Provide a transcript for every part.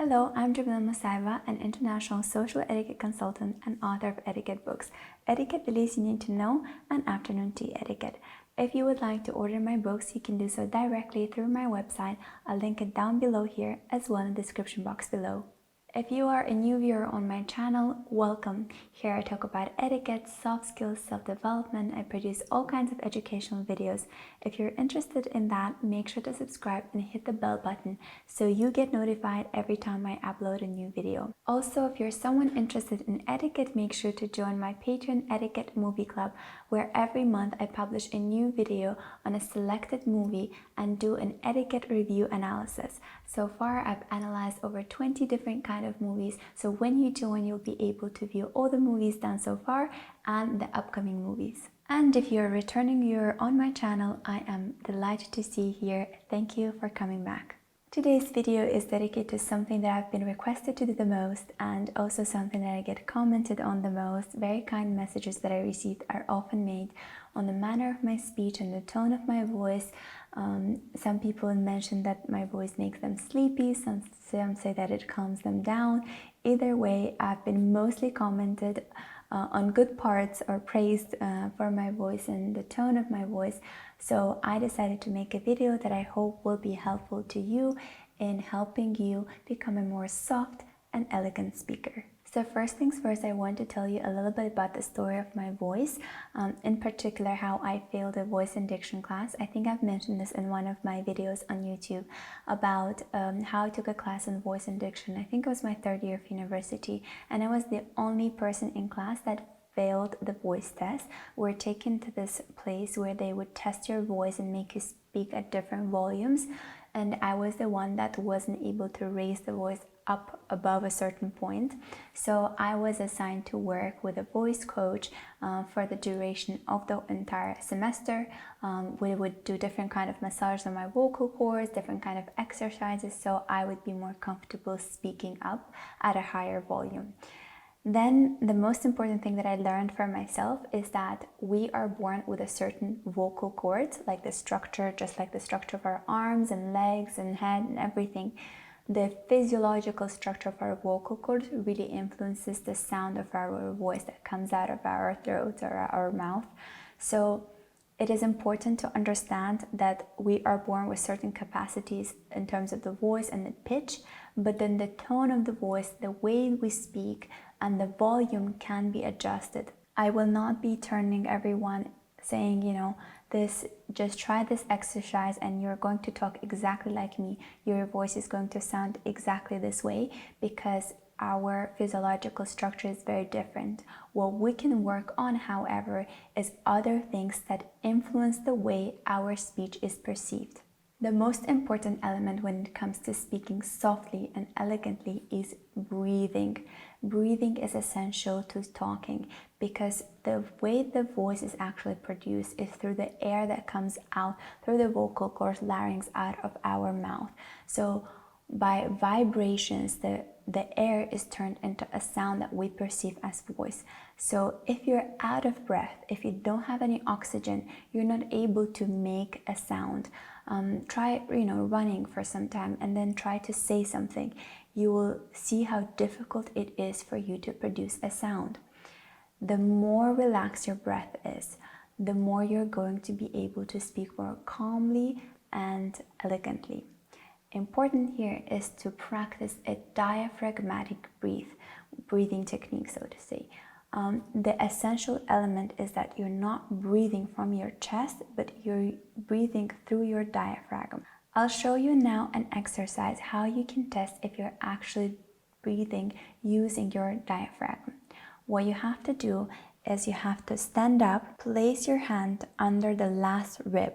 Hello, I'm Jamila Musayeva, an international social etiquette consultant and author of etiquette books, Etiquette: The Least You Need to Know, and Afternoon Tea Etiquette. If you would like to order my books, you can do so directly through my website. I'll link it down below here as well in the description box below. If you are a new viewer on my channel, welcome. Here I talk about etiquette, soft skills, self-development. I produce all kinds of educational videos. If you're interested in that, make sure to subscribe and hit the bell button so you get notified every time I upload a new video. Also, if you're someone interested in etiquette, make sure to join my Patreon Etiquette Movie Club, where every month I publish a new video on a selected movie and do an etiquette review analysis. So far, I've analyzed over 20 different kinds of movies, so when you join, you'll be able to view all the movies done so far and the upcoming movies. And if you're a returning viewer on my channel, I am delighted to see you here. Thank you for coming back. Today's video is dedicated to something that I've been requested to do the most, and also something that I get commented on the most. Very kind messages that I received are often made on the manner of my speech and the tone of my voice. Some people mention that my voice makes them sleepy, some say that it calms them down. Either way, I've been mostly commented on good parts or praised for my voice and the tone of my voice. So I decided to make a video that I hope will be helpful to you in helping you become a more soft and elegant speaker. So first things first, I want to tell you a little bit about the story of my voice, in particular how I failed a voice and diction class. I think I've mentioned this in one of my videos on YouTube about how I took a class in voice and diction. I think it was my third year of university, and I was the only person in class that failed the voice test. We're taken to this place where they would test your voice and make you speak at different volumes, and I was the one that wasn't able to raise the voice up above a certain point. So I was assigned to work with a voice coach for the duration of the entire semester. We would do different kind of massage on my vocal cords, different kind of exercises, so I would be more comfortable speaking up at a higher volume. Then the most important thing that I learned for myself is that we are born with a certain vocal cords, like the structure, just like the structure of our arms and legs and head and everything. The physiological structure of our vocal cords really influences the sound of our voice that comes out of our throat or our mouth. So it is important to understand that we are born with certain capacities in terms of the voice and the pitch, but then the tone of the voice, the way we speak, and the volume can be adjusted. I will not be turning everyone saying, just try this exercise and you're going to talk exactly like me. Your voice is going to sound exactly this way, because our physiological structure is very different. What we can work on, however, is other things that influence the way our speech is perceived. The most important element when it comes to speaking softly and elegantly is breathing. Breathing is essential to talking, because the way the voice is actually produced is through the air that comes out through the vocal cords, larynx, out of our mouth. So by vibrations, the air is turned into a sound that we perceive as voice. So if you're out of breath, if you don't have any oxygen, you're not able to make a sound. Try running for some time and then try to say something. You will see how difficult it is for you to produce a sound. The more relaxed your breath is, the more you're going to be able to speak more calmly and elegantly. Important here is to practice a diaphragmatic breathing technique, so to say. The essential element is that you're not breathing from your chest, but you're breathing through your diaphragm. I'll show you now an exercise how you can test if you're actually breathing using your diaphragm. What you have to do is you have to stand up, place your hand under the last rib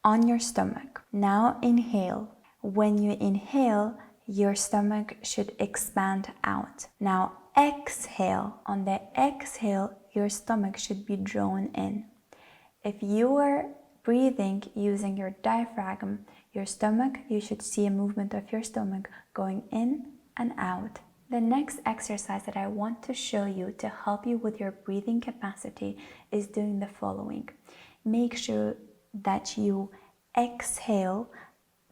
on your stomach. Now inhale. When you inhale, your stomach should expand out. Now exhale. On the exhale, your stomach should be drawn in. If you are breathing using your diaphragm, your stomach, you should see a movement of your stomach going in and out. The next exercise that I want to show you to help you with your breathing capacity is doing the following. Make sure that you exhale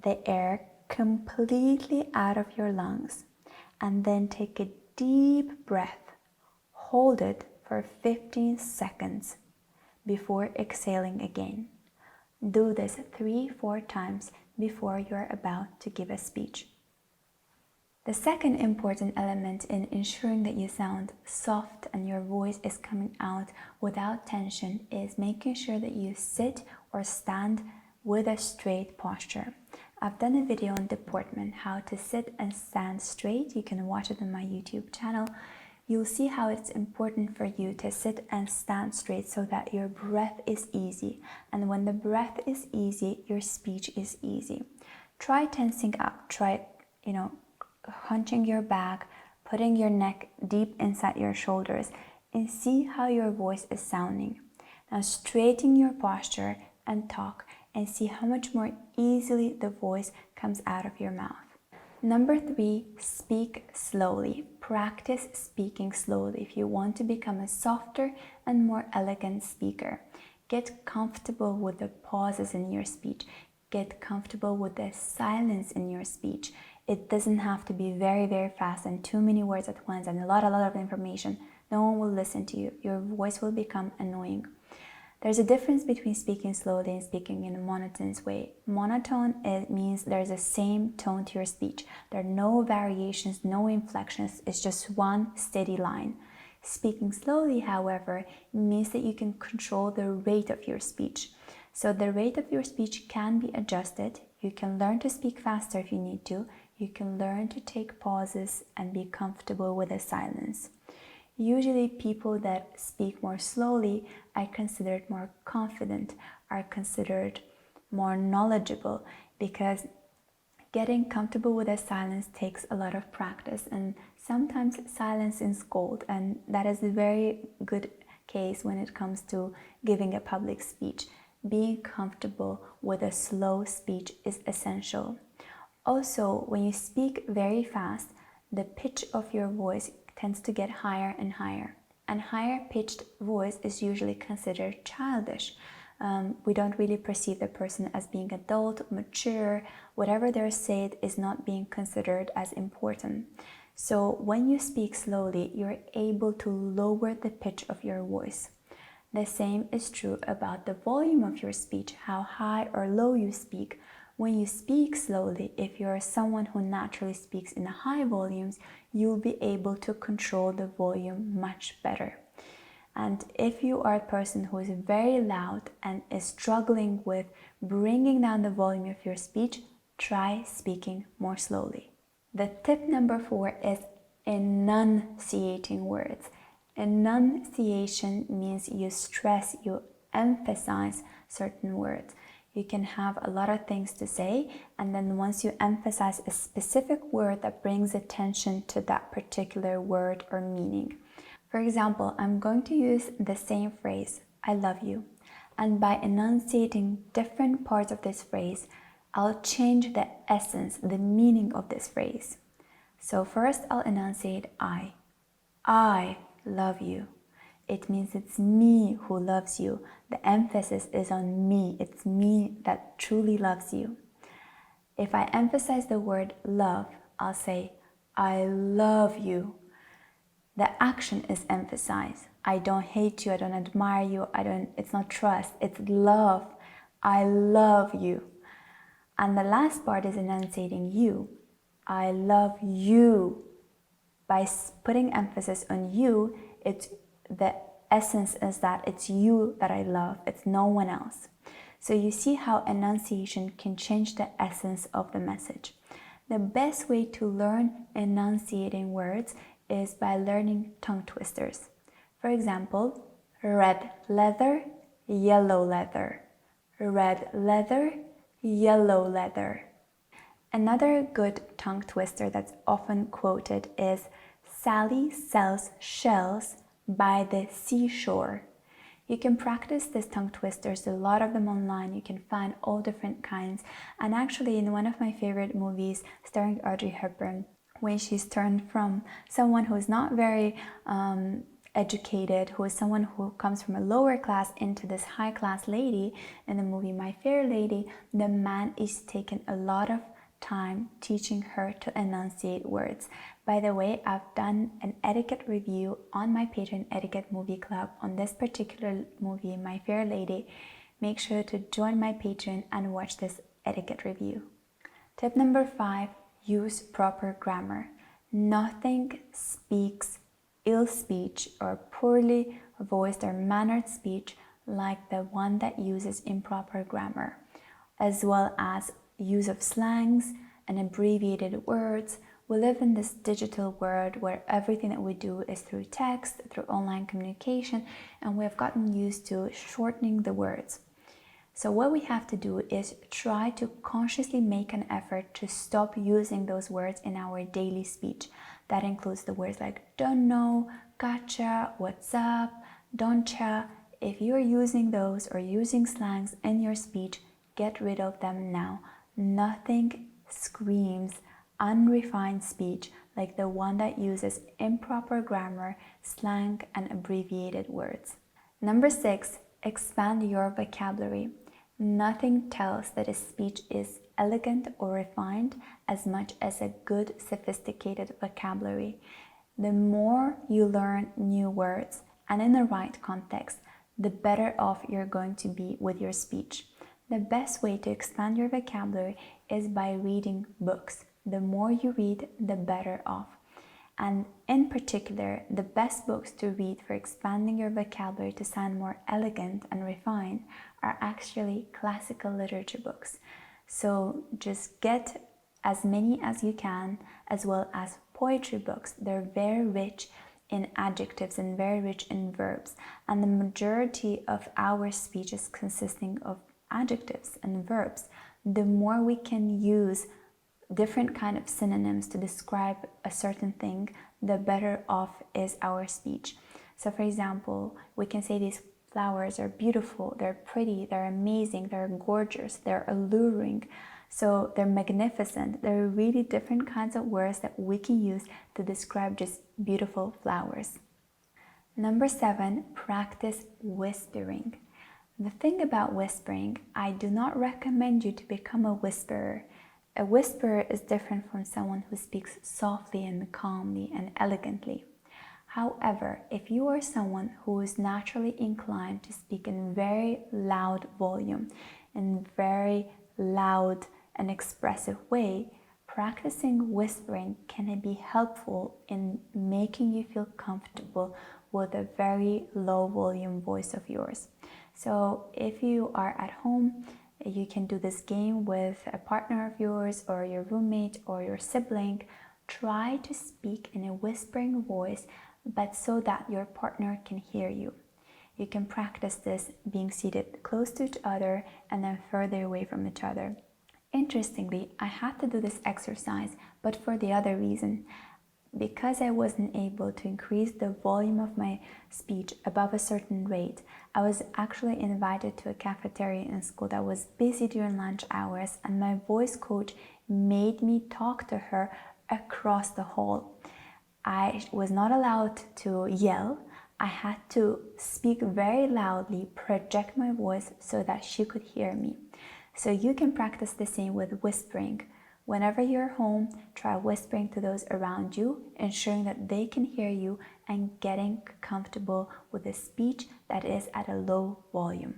the air completely out of your lungs, and then take a deep breath. Hold it for 15 seconds before exhaling again. Do this 3-4 times before you're about to give a speech. The second important element in ensuring that you sound soft and your voice is coming out without tension is making sure that you sit or stand with a straight posture. I've done a video on deportment, how to sit and stand straight. You can watch it on my YouTube channel. You'll see how it's important for you to sit and stand straight so that your breath is easy. And when the breath is easy, your speech is easy. Try tensing up. Try, hunching your back, putting your neck deep inside your shoulders, and see how your voice is sounding. Now straighten your posture and talk, and see how much more easily the voice comes out of your mouth. Number 3, speak slowly. Practice speaking slowly if you want to become a softer and more elegant speaker. Get comfortable with the pauses in your speech. Get comfortable with the silence in your speech. It doesn't have to be very, very fast and too many words at once and a lot of information. No one will listen to you. Your voice will become annoying. There's a difference between speaking slowly and speaking in a monotonous way. Monotone, it means there's the same tone to your speech. There are no variations, no inflections. It's just one steady line. Speaking slowly, however, means that you can control the rate of your speech. So the rate of your speech can be adjusted. You can learn to speak faster if you need to. You can learn to take pauses and be comfortable with the silence. Usually people that speak more slowly are considered more confident, are considered more knowledgeable, because getting comfortable with the silence takes a lot of practice, and sometimes silence is gold, and that is a very good case when it comes to giving a public speech. Being comfortable with a slow speech is essential. Also, when you speak very fast, the pitch of your voice tends to get higher and higher. And higher pitched voice is usually considered childish. We don't really perceive the person as being adult, mature. Whatever they're said is not being considered as important. So when you speak slowly, you're able to lower the pitch of your voice. The same is true about the volume of your speech, how high or low you speak. When you speak slowly, if you're someone who naturally speaks in high volumes, you'll be able to control the volume much better. And if you are a person who is very loud and is struggling with bringing down the volume of your speech, try speaking more slowly. The tip number 4 is enunciating words. Enunciation means you stress, you emphasize certain words. You can have a lot of things to say, and then once you emphasize a specific word that brings attention to that particular word or meaning. For example, I'm going to use the same phrase, I love you. And by enunciating different parts of this phrase, I'll change the essence, the meaning of this phrase. So first I'll enunciate I. I love you. It means it's me who loves you. The emphasis is on me. It's me that truly loves you. If I emphasize the word love, I'll say, I love you. The action is emphasized. I don't hate you. I don't admire you. It's not trust. It's love. I love you. And the last part is enunciating you. I love you. By putting emphasis on you, the essence is that it's you that I love. It's no one else. So you see how enunciation can change the essence of the message. The best way to learn enunciating words is by learning tongue twisters. For example, red leather, yellow leather. Red leather, yellow leather. Another good tongue twister that's often quoted is Sally sells shells by the seashore. You can practice this tongue twisters, a lot of them online. You can find all different kinds. And actually in one of my favorite movies starring Audrey Hepburn, when she's turned from someone who is not very educated, who is someone who comes from a lower class into this high class lady in the movie My Fair Lady, the man is taken a lot of time teaching her to enunciate words. By the way, I've done an etiquette review on my Patreon Etiquette Movie Club on this particular movie, My Fair Lady. Make sure to join my Patreon and watch this etiquette review. Tip number 5, use proper grammar. Nothing speaks ill speech or poorly voiced or mannered speech like the one that uses improper grammar, as well as use of slangs and abbreviated words. We live in this digital world where everything that we do is through text, through online communication, and we have gotten used to shortening the words. So what we have to do is try to consciously make an effort to stop using those words in our daily speech. That includes the words like don't know, gotcha, what's up, don'tcha. If you're using those or using slangs in your speech, get rid of them now. Nothing screams unrefined speech like the one that uses improper grammar, slang, and abbreviated words. Number 6, expand your vocabulary. Nothing tells that a speech is elegant or refined as much as a good, sophisticated vocabulary. The more you learn new words and in the right context, the better off you're going to be with your speech. The best way to expand your vocabulary is by reading books. The more you read, the better off. And in particular, the best books to read for expanding your vocabulary to sound more elegant and refined are actually classical literature books. So just get as many as you can, as well as poetry books. They're very rich in adjectives and very rich in verbs. And the majority of our speech is consisting of adjectives and verbs. The more we can use different kind of synonyms to describe a certain thing, the better off is our speech. So for example, we can say these flowers are beautiful, they're pretty, they're amazing, they're gorgeous, they're alluring, so they're magnificent. There are really different kinds of words that we can use to describe just beautiful flowers. Number 7, practice whispering. The thing about whispering, I do not recommend you to become a whisperer. A whisperer is different from someone who speaks softly and calmly and elegantly. However, if you are someone who is naturally inclined to speak in very loud volume, in very loud and expressive way, practicing whispering can be helpful in making you feel comfortable with a very low volume voice of yours. So if you are at home, you can do this game with a partner of yours or your roommate or your sibling. Try to speak in a whispering voice, but so that your partner can hear you. You can practice this being seated close to each other and then further away from each other. Interestingly, I had to do this exercise, but for the other reason. Because I wasn't able to increase the volume of my speech above a certain rate, I was actually invited to a cafeteria in school that was busy during lunch hours, and my voice coach made me talk to her across the hall. I was not allowed to yell. I had to speak very loudly, project my voice so that she could hear me. So you can practice the same with whispering. Whenever you're home, try whispering to those around you, ensuring that they can hear you and getting comfortable with a speech that is at a low volume.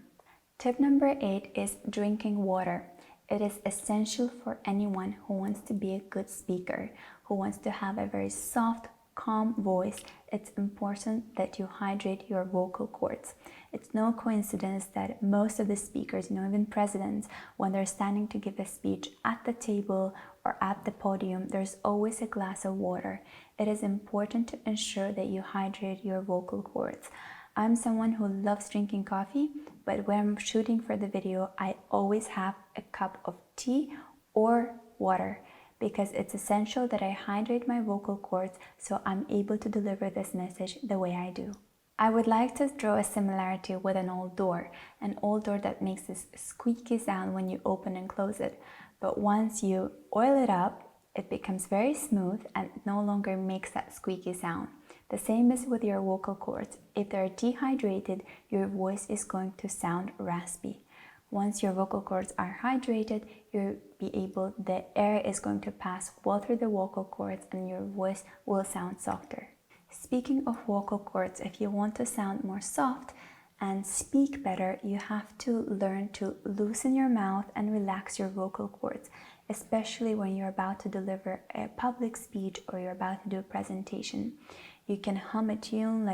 Tip number 8 is drinking water. It is essential for anyone who wants to be a good speaker, who wants to have a very soft, calm voice. It's important that you hydrate your vocal cords. It's no coincidence that most of the speakers, even presidents, when they're standing to give a speech at the table or at the podium, there's always a glass of water. It is important to ensure that you hydrate your vocal cords. I'm someone who loves drinking coffee, but when I'm shooting for the video, I always have a cup of tea or water, because it's essential that I hydrate my vocal cords so I'm able to deliver this message the way I do. I would like to draw a similarity with an old door that makes this squeaky sound when you open and close it. But once you oil it up, it becomes very smooth and it no longer makes that squeaky sound. The same is with your vocal cords. If they're dehydrated, your voice is going to sound raspy. Once your vocal cords are hydrated, the air is going to pass well through the vocal cords and your voice will sound softer. Speaking of vocal cords, if you want to sound more soft and speak better, you have to learn to loosen your mouth and relax your vocal cords, especially when you're about to deliver a public speech or you're about to do a presentation. You can hum a tune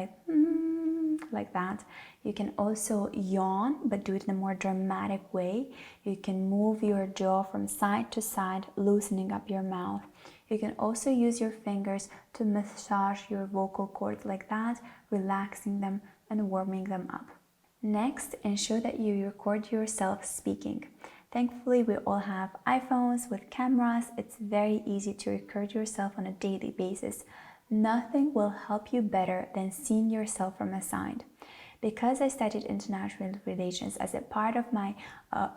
like that. You can also yawn, but do it in a more dramatic way. You can move your jaw from side to side, loosening up your mouth. You can also use your fingers to massage your vocal cords like that, relaxing them and warming them up. Next, ensure that you record yourself speaking. Thankfully, we all have iPhones with cameras. It's very easy to record yourself on a daily basis. Nothing will help you better than seeing yourself from a side. Because I studied international relations as a part of my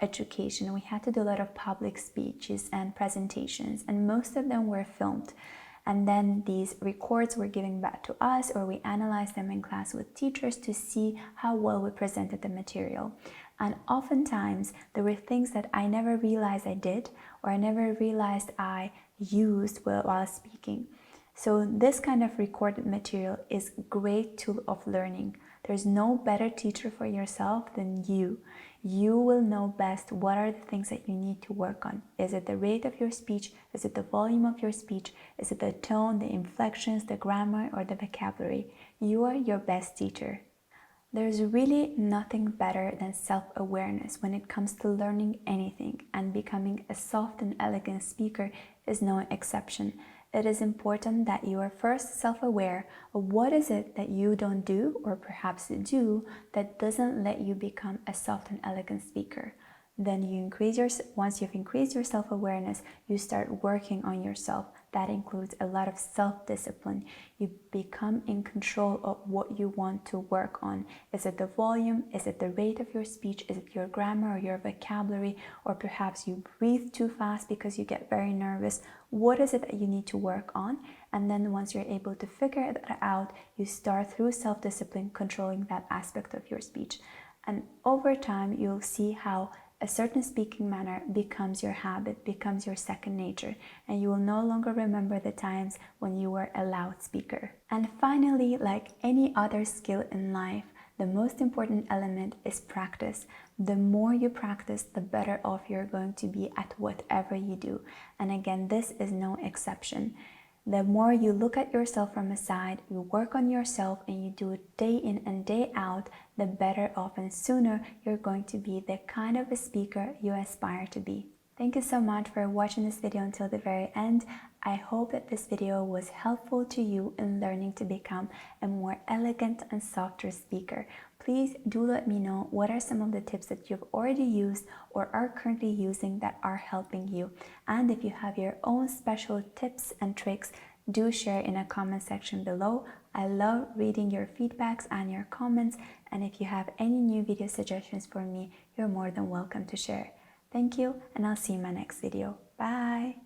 education, we had to do a lot of public speeches and presentations, and most of them were filmed. And then these records were given back to us, or we analyzed them in class with teachers to see how well we presented the material. And oftentimes there were things that I never realized I did, or I never realized I used while speaking. So this kind of recorded material is a great tool of learning. There's no better teacher for yourself than you. You will know best what are the things that you need to work on. Is it the rate of your speech? Is it the volume of your speech? Is it the tone, the inflections, the grammar, or the vocabulary? You are your best teacher. There's really nothing better than self-awareness when it comes to learning anything, and becoming a soft and elegant speaker is no exception. It is important that you are first self-aware of what is it that you don't do or perhaps do that doesn't let you become a soft and elegant speaker. Then once you've increased your self-awareness, you start working on yourself. That includes a lot of self-discipline. You become in control of what you want to work on. Is it the volume? Is it the rate of your speech? Is it your grammar or your vocabulary? Or perhaps you breathe too fast because you get very nervous. What is it that you need to work on? And then once you're able to figure that out, you start through self-discipline controlling that aspect of your speech. And over time, you'll see how a certain speaking manner becomes your habit, becomes your second nature, and you will no longer remember the times when you were a loud speaker. And finally, like any other skill in life, the most important element is practice. The more you practice, the better off you're going to be at whatever you do. And again, this is no exception. The more you look at yourself from a side, you work on yourself, and you do it day in and day out, the better off and sooner you're going to be the kind of a speaker you aspire to be. Thank you so much for watching this video until the very end. I hope that this video was helpful to you in learning to become a more elegant and softer speaker. Please do let me know what are some of the tips that you've already used or are currently using that are helping you. And if you have your own special tips and tricks, do share in a comment section below. I love reading your feedbacks and your comments. And if you have any new video suggestions for me, you're more than welcome to share. Thank you, and I'll see you in my next video. Bye!